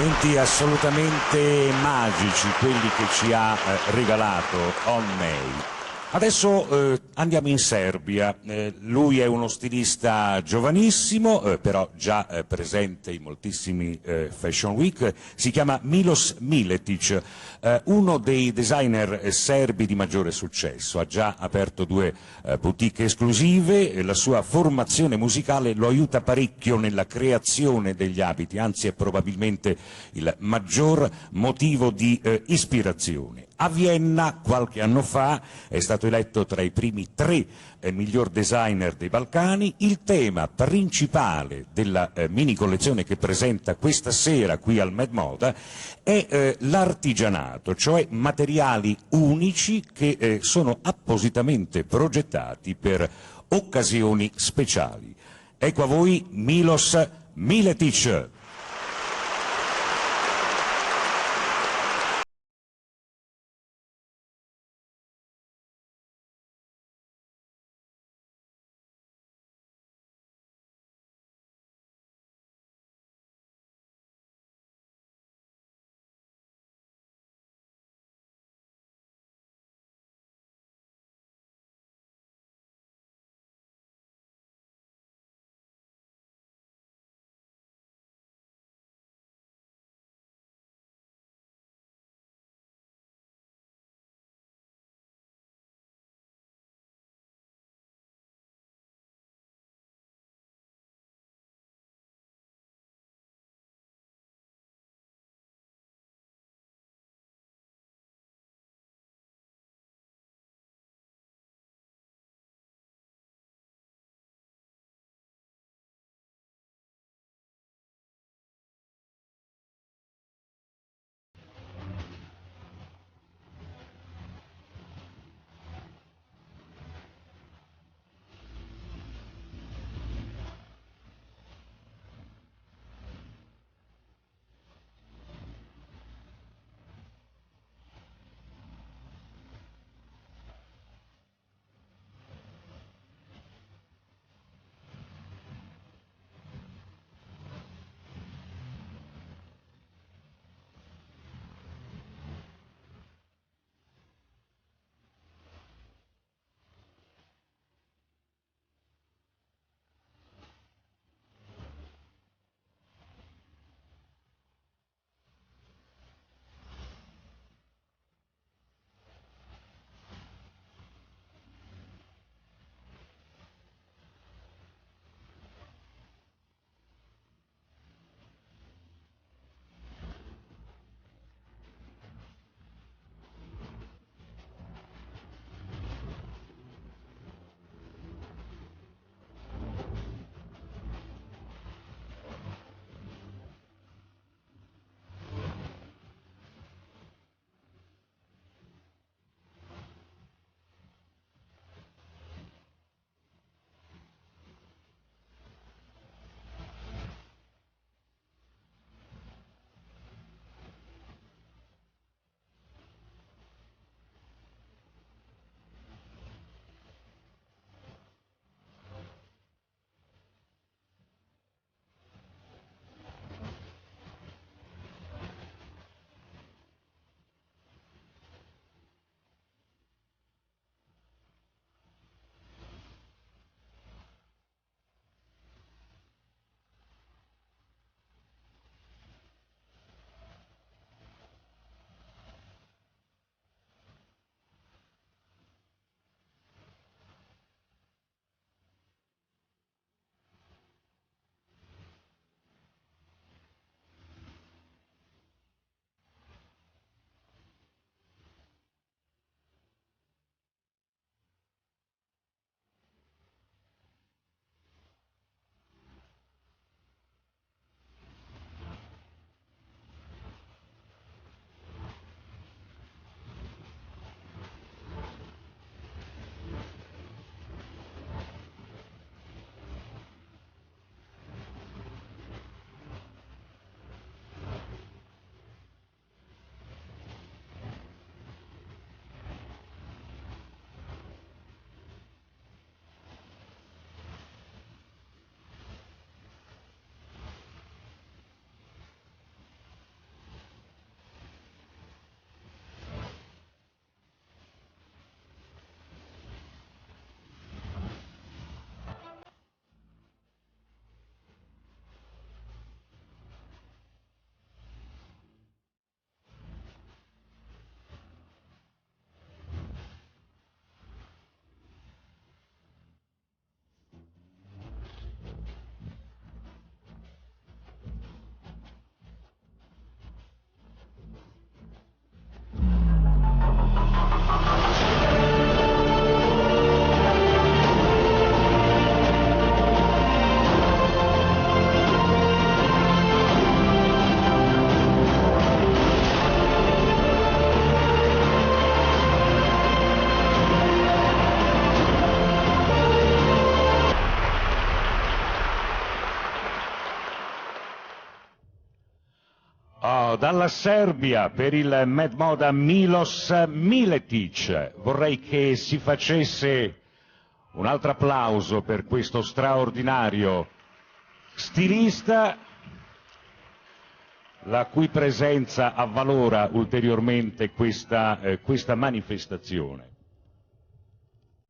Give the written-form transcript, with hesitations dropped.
Momenti assolutamente magici quelli che ci ha regalato On May. Adesso andiamo in Serbia. Lui è uno stilista giovanissimo, però già presente in moltissimi Fashion Week. Si chiama Milos Miletic, uno dei designer serbi di maggiore successo. Ha già aperto 2 boutique esclusive e la sua formazione musicale lo aiuta parecchio nella creazione degli abiti, anzi è probabilmente il maggior motivo di ispirazione. A Vienna, qualche anno fa, è stato eletto tra i primi 3 miglior designer dei Balcani. Il tema principale della mini collezione che presenta questa sera qui al Med Moda è l'artigianato, cioè materiali unici che sono appositamente progettati per occasioni speciali. Ecco a voi Milos Miletic. Buongiorno dalla Serbia per il Medmoda Milos Miletic. Vorrei che si facesse un altro applauso per questo straordinario stilista, la cui presenza avvalora ulteriormente questa manifestazione.